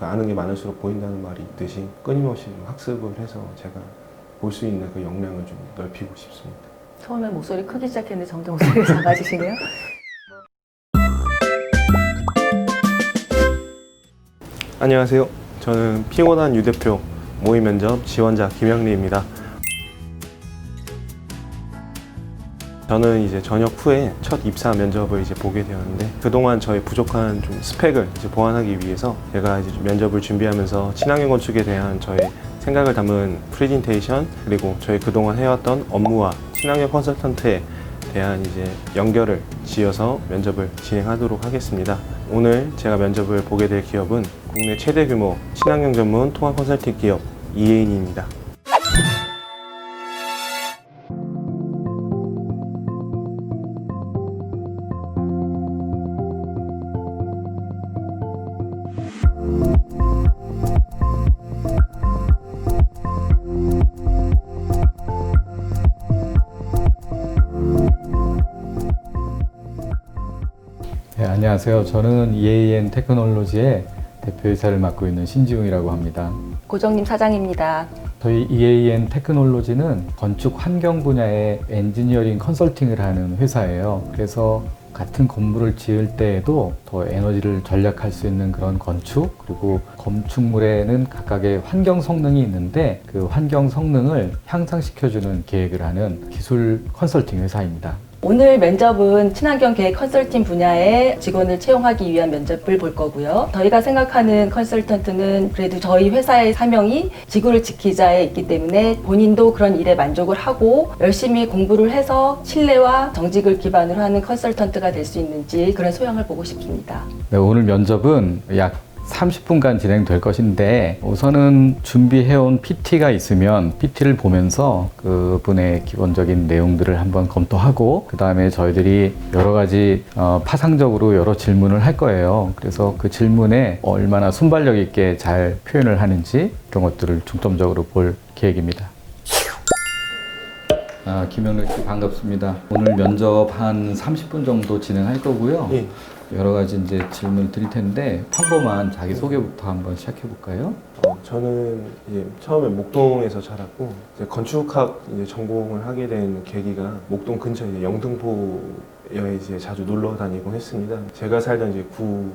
그 아는 게 많을수록 보인다는 말이 있듯이 끊임없이 학습을 해서 제가 볼 수 있는 그 역량을 좀 넓히고 싶습니다. 처음에 목소리 크기 시작했는데 점점 목소리가 작아지시네요. 안녕하세요. 저는 피곤한 유대표 모의 면접 지원자 김영리입니다. 저는 이제 전역 후에 첫 입사 면접을 이제 보게 되었는데 그동안 저의 부족한 좀 스펙을 이제 보완하기 위해서 제가 이제 면접을 준비하면서 친환경 건축에 대한 저의 생각을 담은 프레젠테이션 그리고 저희 그동안 해왔던 업무와 친환경 컨설턴트에 대한 이제 연결을 지어서 면접을 진행하도록 하겠습니다. 오늘 제가 면접을 보게 될 기업은 국내 최대 규모 친환경 전문 통합 컨설팅 기업 이에인입니다. 네, 안녕하세요. 저는 EAN 테크놀로지의 대표이사를 맡고 있는 신지웅이라고 합니다. 고정님 사장입니다. 저희 EAN 테크놀로지는 건축 환경 분야의 엔지니어링 컨설팅을 하는 회사예요. 그래서 같은 건물을 지을 때에도 더 에너지를 절약할 수 있는 그런 건축, 그리고 건축물에는 각각의 환경 성능이 있는데 그 환경 성능을 향상시켜주는 계획을 하는 기술 컨설팅 회사입니다. 오늘 면접은 친환경 계획 컨설팅 분야의 직원을 채용하기 위한 면접을 볼 거고요. 저희가 생각하는 컨설턴트는 그래도 저희 회사의 사명이 지구를 지키자에 있기 때문에 본인도 그런 일에 만족을 하고 열심히 공부를 해서 신뢰와 정직을 기반으로 하는 컨설턴트가 될 수 있는지 그런 소양을 보고 싶습니다. 네, 오늘 면접은 약 30분간 진행될 것인데 우선은 준비해온 PT가 있으면 PT를 보면서 그분의 기본적인 내용들을 한번 검토하고 그 다음에 저희들이 여러 가지 파상적으로 여러 질문을 할 거예요. 그래서 그 질문에 얼마나 순발력 있게 잘 표현을 하는지 그런 것들을 중점적으로 볼 계획입니다. 김영래 씨 반갑습니다. 오늘 면접 한 30분 정도 진행할 거고요. 예. 여러 가지 이제 질문을 드릴 텐데 평범한 자기 소개부터 한번 시작해 볼까요? 저는 이제 처음에 목동에서 자랐고 이제 건축학 이제 전공을 하게 된 계기가 목동 근처 이제 영등포에 이제 자주 놀러 다니곤 했습니다. 제가 살던 이제 구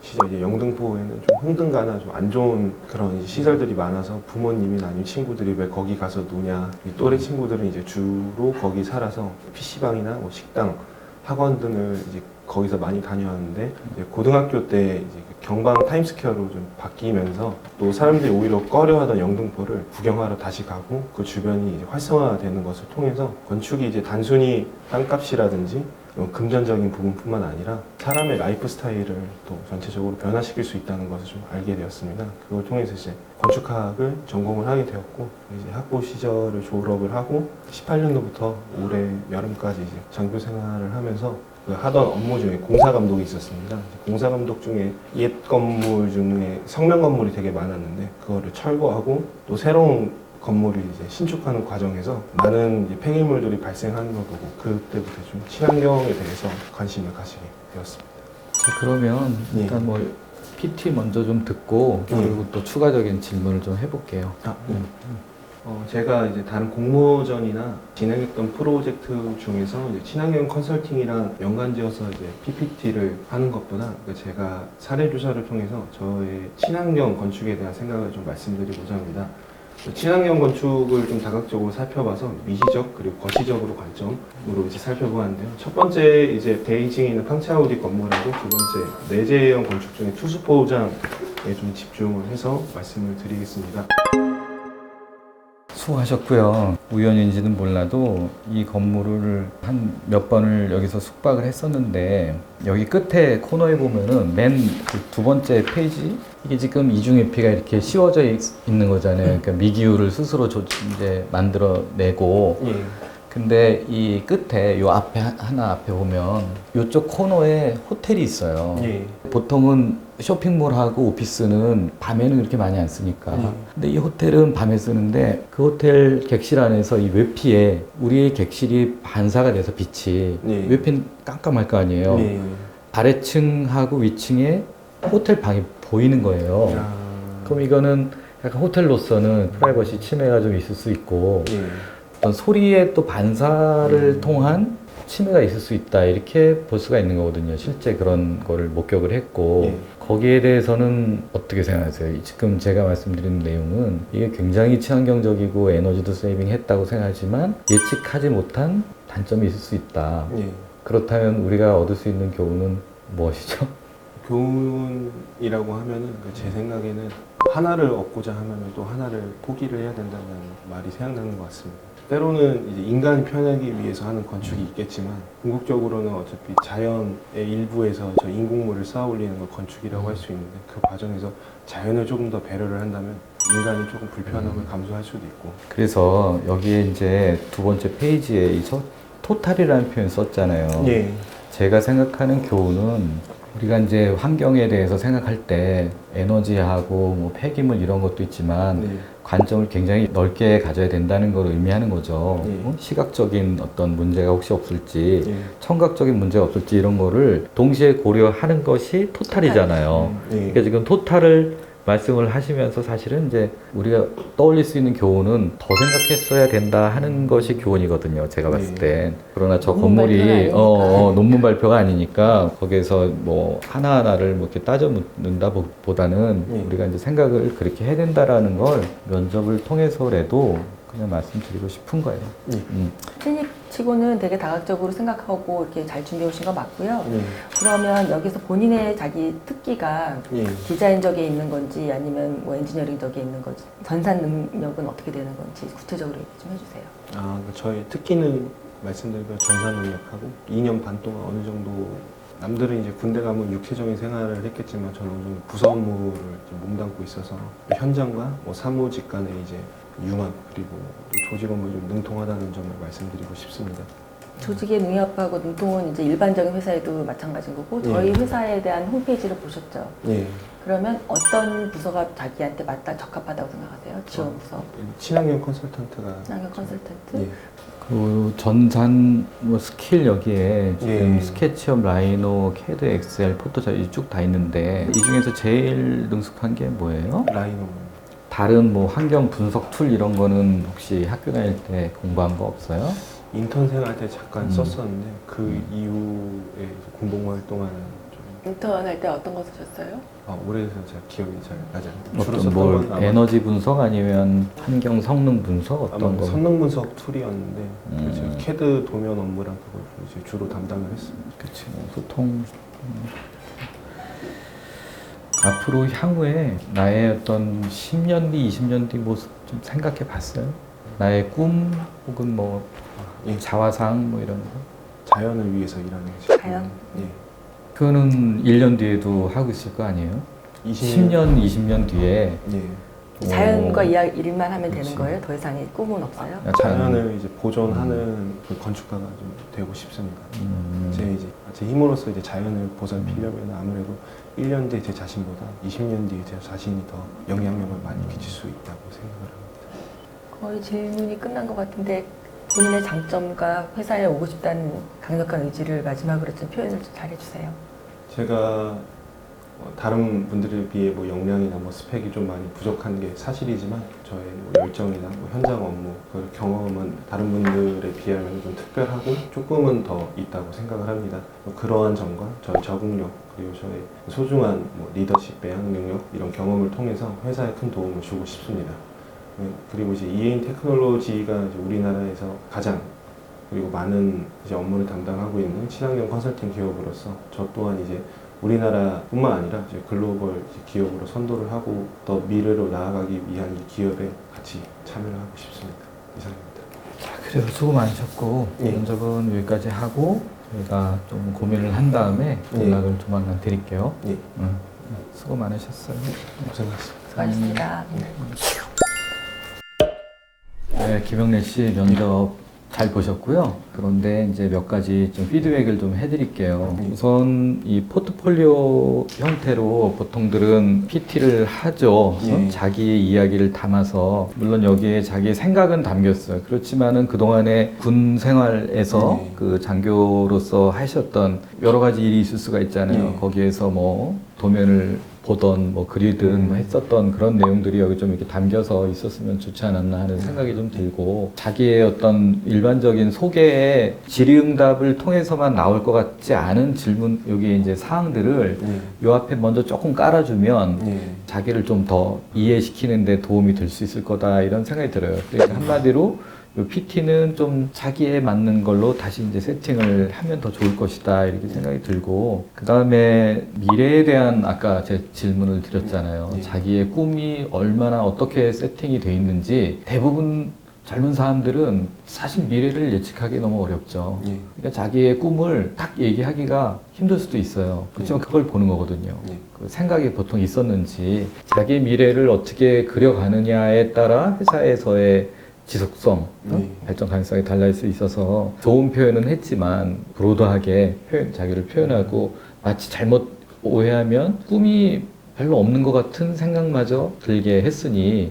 시절 이제 영등포에는 좀 흥등가나 좀 안 좋은 그런 이제 시설들이 많아서 부모님이나 아니면 친구들이 왜 거기 가서 노냐, 이 또래 친구들은 이제 주로 거기 살아서 PC방이나 뭐 식당, 학원 등을 이제 거기서 많이 다녀왔는데 이제 고등학교 때 이제 경방 타임스퀘어로 좀 바뀌면서 또 사람들이 오히려 꺼려하던 영등포를 구경하러 다시 가고 그 주변이 이제 활성화되는 것을 통해서 건축이 이제 단순히 땅값이라든지 금전적인 부분뿐만 아니라 사람의 라이프 스타일을 또 전체적으로 변화시킬 수 있다는 것을 좀 알게 되었습니다. 그걸 통해서 이제 건축학을 전공을 하게 되었고 이제 학부 시절을 졸업을 하고 18년도부터 올해 여름까지 이제 장교 생활을 하면서 그 하던 업무 중에 공사 감독이 있었습니다. 공사 감독 중에 옛 건물 중에 성명 건물이 되게 많았는데 그거를 철거하고 또 새로운 건물을 이제 신축하는 과정에서 많은 이제 폐기물들이 발생하는 걸 보고 그때부터 좀 친환경에 대해서 관심을 가지게 되었습니다. 자, 그러면 일단 뭐 PT 먼저 좀 듣고 그리고 또 추가적인 질문을 좀 해볼게요. 제가 이제 다른 공모전이나 진행했던 프로젝트 중에서 이제 친환경 컨설팅이랑 연관지어서 이제 PPT를 하는 것보다 제가 사례 조사를 통해서 저의 친환경 건축에 대한 생각을 좀 말씀드리고자 합니다. 친환경 건축을 좀 다각적으로 살펴봐서 미시적 그리고 거시적으로 관점으로 이제 살펴보았는데요. 첫 번째 이제 베이징에 있는 팡차우디 건물하고 두 번째 내재형 건축 중에 투수포장에 좀 집중을 해서 말씀을 드리겠습니다. 수고하셨고요. 우연인지는 몰라도 이 건물을 한 몇 번을 여기서 숙박을 했었는데 여기 끝에 코너에 보면은 맨 두 번째 페이지 이게 지금 이중회피가 이렇게 씌워져 있는 거잖아요. 그러니까 미기후를 스스로 이제 만들어내고 근데 이 끝에 요 앞에 하나 앞에 보면 요쪽 코너에 호텔이 있어요. 보통은 쇼핑몰하고 오피스는 밤에는 그렇게 많이 안 쓰니까. 근데 이 호텔은 밤에 쓰는데 그 호텔 객실 안에서 이 외피에 우리의 객실이 반사가 돼서 빛이 외피는 깜깜할 거 아니에요. 아래층하고 위층에 호텔 방이 보이는 거예요. 야. 그럼 이거는 약간 호텔로서는 프라이버시 침해가 좀 있을 수 있고 예. 어떤 소리의 또 반사를 통한 침해가 있을 수 있다 이렇게 볼 수가 있는 거거든요. 실제 그런 거를 목격을 했고 예. 거기에 대해서는 어떻게 생각하세요? 지금 제가 말씀드린 내용은 이게 굉장히 친환경적이고 에너지도 세이빙했다고 생각하지만 예측하지 못한 단점이 있을 수 있다. 예. 그렇다면 우리가 얻을 수 있는 교훈은 무엇이죠? 교훈이라고 하면은 제 생각에는 하나를 얻고자 하면 또 하나를 포기를 해야 된다는 말이 생각나는 것 같습니다. 때로는 이제 인간이 편하기 위해서 하는 건축이 있겠지만 궁극적으로는 어차피 자연의 일부에서 저 인공물을 쌓아 올리는 걸 건축이라고 할 수 있는데 그 과정에서 자연을 조금 더 배려를 한다면 인간이 조금 불편함을 감수할 수도 있고. 그래서 여기에 이제 두 번째 페이지에 이 토탈이라는 표현 썼잖아요. 예. 제가 생각하는 교훈은 우리가 이제 환경에 대해서 생각할 때 에너지하고 뭐 폐기물 이런 것도 있지만 네. 관점을 굉장히 넓게 가져야 된다는 걸 의미하는 거죠. 예. 시각적인 어떤 문제가 혹시 없을지 예. 청각적인 문제가 없을지 이런 거를 동시에 고려하는 것이 토탈이잖아요. 예. 그러니까 지금 토탈을 말씀을 하시면서 사실은 이제 우리가 떠올릴 수 있는 교훈은 더 생각했어야 된다 하는 것이 교훈이거든요. 제가 봤을 땐. 그러나 저 논문 발표가 건물이 아니니까. 논문 발표가 아니니까 거기에서 뭐 하나하나를 뭐 이렇게 따져 묻는다 보다는 예. 우리가 이제 생각을 그렇게 해야 된다라는 걸 면접을 통해서라도 그냥 말씀드리고 싶은 거예요. 예. 신입치고는 되게 다각적으로 생각하고 이렇게 잘 준비해 오신 거 맞고요. 예. 그러면 여기서 본인의 자기 특기가 예. 디자인적에 있는 건지 아니면 뭐 엔지니어링적에 있는 건지 전산 능력은 어떻게 되는 건지 구체적으로 얘기 좀 해주세요. 저의 특기는 말씀드린 대로 전산 능력하고 2년 반 동안 어느 정도 남들은 이제 군대 가면 육체적인 생활을 했겠지만 저는 어느 정도 부서 업무를 이제 몸담고 있어서 현장과 뭐 사무직 간의 이제 융합 그리고 조직 업무에 좀 능통하다는 점을 말씀드리고 싶습니다. 조직의 능력하고 능통은 이제 일반적인 회사에도 마찬가지인 거고 저희 회사에 대한 홈페이지를 보셨죠? 예. 그러면 어떤 부서가 자기한테 맞다 적합하다고 생각하세요? 지원 부서, 친환경 컨설턴트가 친환경 컨설턴트? 예. 그 전산 뭐 스킬 여기에 지금 예. 스케치업, 라이노, 캐드, 엑셀, 포토샵 쭉 다 있는데 이 중에서 제일 능숙한 게 뭐예요? 라이노. 다른 뭐 환경 분석 툴 이런 거는 혹시 학교 다닐 때 공부한 거 없어요? 인턴 생활 때 잠깐 썼었는데 그 이후에 군복 활동하는 좀 인턴 할 때 어떤 거 쓰셨어요? 오래돼서 제가 기억이 잘 나지 않아요. 주로 어떤 썼던 뭘 건 아마 에너지 분석 아니면 환경 성능 분석 어떤 아마 거? 성능 분석 툴이었는데 제가 캐드 도면 업무랑 그걸 이제 주로 담당을 했습니다. 그치 뭐 소통. 앞으로 향후에 나의 어떤 10년 뒤, 20년 뒤 모습 좀 생각해 봤어요? 나의 꿈 혹은 뭐 예. 자화상 뭐 이런 거? 자연을 위해서 일하는 거죠. 자연? 예. 그거는 1년 뒤에도 하고 있을 거 아니에요? 10년, 20년 뒤에 예. 자연과 일만 하면 그치. 되는 거예요? 더 이상의 꿈은 없어요? 약간, 자연을 이제 보존하는 그 건축가가 좀 되고 싶습니다. 제 힘으로써 이제 자연을 보살피려면 아무래도 1년 뒤에 제 자신보다 20년 뒤에 제 자신이 더 영향력을 많이 끼칠 수 있다고 생각을 합니다. 거의 질문이 끝난 것 같은데 본인의 장점과 회사에 오고 싶다는 강력한 의지를 마지막으로 좀 표현을 좀 잘해주세요. 제가 다른 분들에 비해 뭐 역량이나 뭐 스펙이 좀 많이 부족한 게 사실이지만 저의 뭐 열정이나 뭐 현장 업무 그 경험은 다른 분들에 비하면 좀 특별하고 조금은 더 있다고 생각을 합니다. 그러한 점과 저의 적응력 그리고 저의 소중한 뭐 리더십, 배양 능력 이런 경험을 통해서 회사에 큰 도움을 주고 싶습니다. 그리고 이제 이에인 테크놀로지가 이제 우리나라에서 가장 그리고 많은 이제 업무를 담당하고 있는 친환경 컨설팅 기업으로서 저 또한 이제 우리나라뿐만 아니라 이제 글로벌 기업으로 선도를 하고 더 미래로 나아가기 위한 이 기업에 같이 참여를 하고 싶습니다. 이상입니다. 자, 그래요. 수고 많으셨고 예. 면접은 여기까지 하고 저희가 좀 고민을 한 다음에 연락을 조만간 드릴게요. 예. 수고 많으셨어요. 고생하셨습니다. 수고하셨습니다. 네, 김영래 씨 면접 잘 보셨고요. 그런데 이제 몇 가지 좀 피드백을 좀 해드릴게요. 우선 이 포트폴리오 형태로 보통들은 PT를 하죠. 예. 자기의 이야기를 담아서 물론 여기에 자기의 생각은 담겼어요. 그렇지만은 그 동안에 군 생활에서 예. 그 장교로서 하셨던 여러 가지 일이 있을 수가 있잖아요. 예. 거기에서 뭐 도면을 보던 뭐 글이든 뭐 했었던 그런 내용들이 여기 좀 이렇게 담겨서 있었으면 좋지 않았나 하는 생각이 좀 들고, 자기의 어떤 일반적인 소개의 질의응답을 통해서만 나올 것 같지 않은 질문, 여기 이제 사항들을 요 앞에 먼저 조금 깔아주면 자기를 좀 더 이해시키는 데 도움이 될 수 있을 거다, 이런 생각이 들어요. 그러니까 한마디로 요 PT는 좀 자기에 맞는 걸로 다시 이제 세팅을 하면 더 좋을 것이다, 이렇게 생각이 들고, 그 다음에 미래에 대한 아까 제 질문을 드렸잖아요. 자기의 꿈이 얼마나 어떻게 세팅이 돼 있는지, 대부분 젊은 사람들은 사실 미래를 예측하기 너무 어렵죠. 그러니까 자기의 꿈을 딱 얘기하기가 힘들 수도 있어요. 그렇지만 그걸 보는 거거든요. 그 생각이 보통 있었는지, 자기의 미래를 어떻게 그려가느냐에 따라 회사에서의 지속성, 발전 가능성이 달라질 수 있어서 좋은 표현은 했지만 브로드하게 자기를 표현하고, 마치 잘못 오해하면 꿈이 별로 없는 것 같은 생각마저 들게 했으니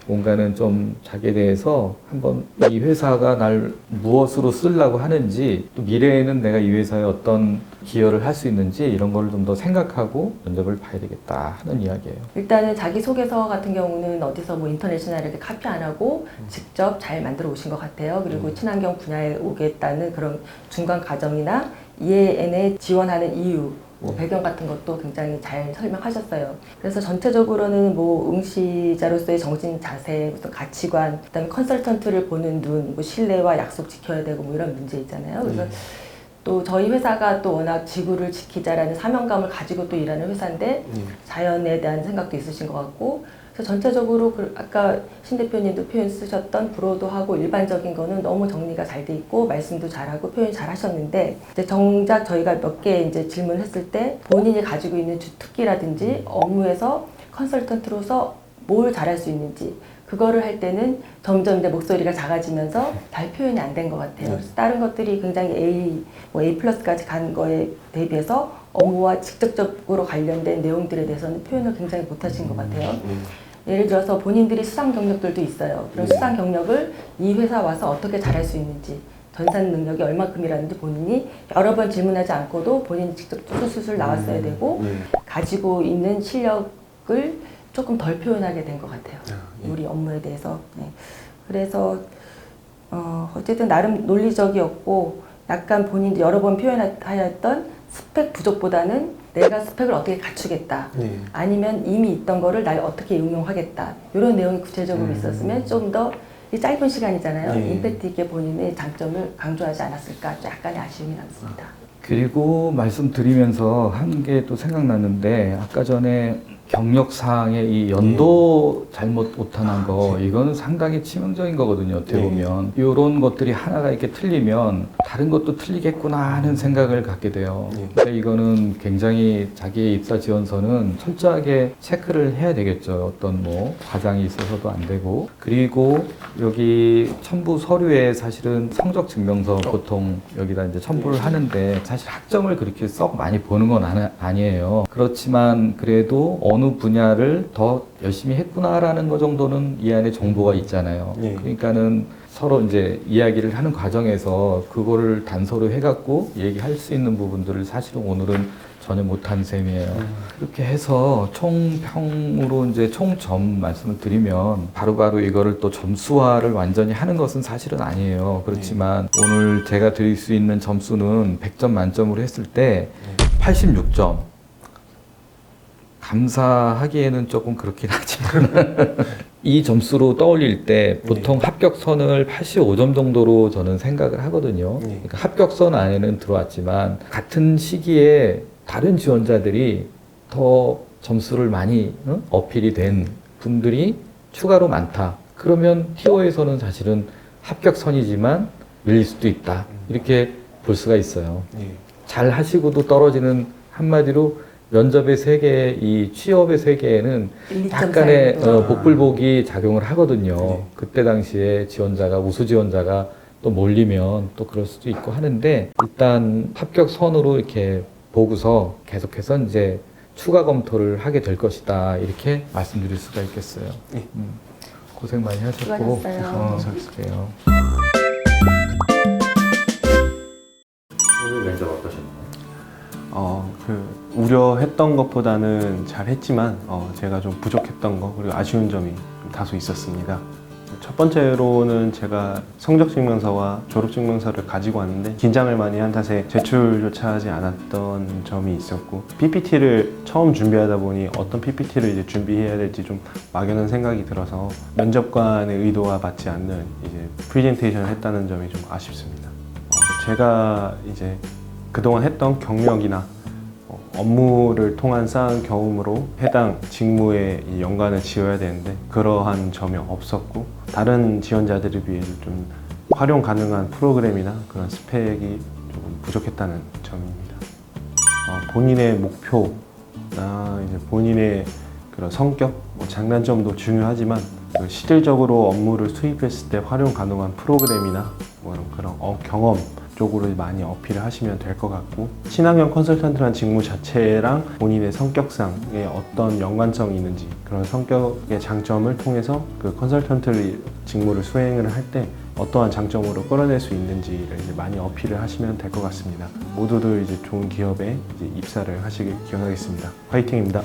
뭔가는 좀 자기에 대해서 한번 이 회사가 날 무엇으로 쓰려고 하는지, 또 미래에는 내가 이 회사에 어떤 기여를 할 수 있는지, 이런 걸 좀 더 생각하고 면접을 봐야 되겠다 하는 이야기예요. 일단은 자기소개서 같은 경우는 어디서 뭐 인터넷이나 이렇게 카피 안 하고 직접 잘 만들어 오신 것 같아요. 그리고 친환경 분야에 오겠다는 그런 중간 과정이나 EAN에 지원하는 이유, 뭐 배경 같은 것도 굉장히 잘 설명하셨어요. 그래서 전체적으로는 뭐 응시자로서의 정신 자세, 무슨 가치관, 그다음에 컨설턴트를 보는 눈, 뭐 신뢰와 약속 지켜야 되고 뭐 이런 문제 있잖아요. 그래서 또 저희 회사가 또 워낙 지구를 지키자라는 사명감을 가지고 또 일하는 회사인데 자연에 대한 생각도 있으신 것 같고, 그래서 전체적으로 아까 신 대표님도 표현 쓰셨던 브로드하고 일반적인 거는 너무 정리가 잘 돼 있고 말씀도 잘하고 표현 잘 하셨는데, 이제 정작 저희가 몇 개 이제 질문을 했을 때 본인이 가지고 있는 주특기라든지 업무에서 컨설턴트로서 뭘 잘할 수 있는지, 그거를 할 때는 점점 이제 목소리가 작아지면서 잘 표현이 안 된 것 같아요. 그래서 다른 것들이 굉장히 A 플러스까지 간 거에 대비해서 업무와 직접적으로 관련된 내용들에 대해서는 표현을 굉장히 못하신 것 같아요. 예를 들어서 본인들이 수상 경력들도 있어요. 그런 수상 경력을 이 회사 와서 어떻게 잘할 수 있는지, 전산 능력이 얼마큼이라는지 본인이 여러 번 질문하지 않고도 본인이 직접 수술 나왔어야 되고, 가지고 있는 실력을 조금 덜 표현하게 된 것 같아요. 우리 업무에 대해서. 그래서 어쨌든 나름 논리적이었고, 약간 본인도 여러 번 표현하였던 스펙 부족보다는 내가 스펙을 어떻게 갖추겠다, 아니면 이미 있던 거를 날 어떻게 응용하겠다, 이런 내용이 구체적으로 있었으면 좀 더 짧은 시간이잖아요. 임팩트 있게 본인의 장점을 강조하지 않았을까, 약간의 아쉬움이 남습니다. 그리고 말씀드리면서 한 게 또 생각났는데, 아까 전에 경력사항의 이 연도 잘못 오타난 거, 이거는 상당히 치명적인 거거든요. 어떻게 보면 이런 것들이 하나가 이렇게 틀리면 다른 것도 틀리겠구나 하는 생각을 갖게 돼요. 근데 이거는 굉장히 자기의 입사 지원서는 철저하게 체크를 해야 되겠죠. 어떤 뭐 과장이 있어서도 안 되고, 그리고 여기 첨부 서류에 사실은 성적 증명서 보통 여기다 이제 첨부를 하는데, 사실 학점을 그렇게 썩 많이 보는 건 아니에요. 그렇지만 그래도 어느 분야를 더 열심히 했구나라는 것 정도는 이 안에 정보가 있잖아요. 그러니까는 서로 이제 이야기를 하는 과정에서 그거를 단서로 해갖고 얘기할 수 있는 부분들을 사실은 오늘은 전혀 못한 셈이에요. 그렇게 해서 총평으로 이제 총점 말씀을 드리면, 바로바로 이거를 또 점수화를 완전히 하는 것은 사실은 아니에요. 그렇지만 오늘 제가 드릴 수 있는 점수는 100점 만점으로 했을 때 86점. 감사하기에는 조금 그렇긴 하지만 이 점수로 떠올릴 때 보통 합격선을 85점 정도로 저는 생각을 하거든요. 그러니까 합격선 안에는 들어왔지만 같은 시기에 다른 지원자들이 더 점수를 많이 어필이 된 분들이 추가로 많다. 그러면 TO에서는 사실은 합격선이지만 밀릴 수도 있다. 이렇게 볼 수가 있어요. 잘 하시고도 떨어지는, 한마디로 면접의 세계, 이 취업의 세계에는 약간의 복불복이 작용을 하거든요. 그때 당시에 지원자가, 우수 지원자가 또 몰리면 또 그럴 수도 있고 하는데, 일단 합격선으로 이렇게 보고서 계속해서 이제 추가 검토를 하게 될 것이다, 이렇게 말씀드릴 수가 있겠어요. 고생 많이 하셨고, 수고하셨어요. 오늘 면접 어떠셨나요? 우려했던 것보다는 잘했지만 제가 좀 부족했던 거 그리고 아쉬운 점이 좀 다소 있었습니다. 첫 번째로는 제가 성적증명서와 졸업증명서를 가지고 왔는데 긴장을 많이 한 탓에 제출조차 하지 않았던 점이 있었고 PPT를 처음 준비하다 보니 어떤 PPT를 이제 준비해야 될지 좀 막연한 생각이 들어서 면접관의 의도와 맞지 않는 이제 프레젠테이션을 했다는 점이 좀 아쉽습니다. 제가 이제 그동안 했던 경력이나 업무를 통한 쌓은 경험으로 해당 직무에 이 연관을 지어야 되는데 그러한 점이 없었고 다른 지원자들에 비해 좀 활용 가능한 프로그램이나 그런 스펙이 조금 부족했다는 점입니다. 본인의 목표나 이제 본인의 그런 성격, 장단점도 중요하지만 실질적으로 업무를 수입했을 때 활용 가능한 프로그램이나 그런 경험 쪽으로 많이 어필을 하시면 될 것 같고 친환경 컨설턴트라는 직무 자체랑 본인의 성격상의 어떤 연관성이 있는지 그런 성격의 장점을 통해서 그 컨설턴트 직무를 수행을 할 때 어떠한 장점으로 끌어낼 수 있는지를 이제 많이 어필을 하시면 될 것 같습니다. 모두들 이제 좋은 기업에 이제 입사를 하시길 기원하겠습니다. 화이팅입니다.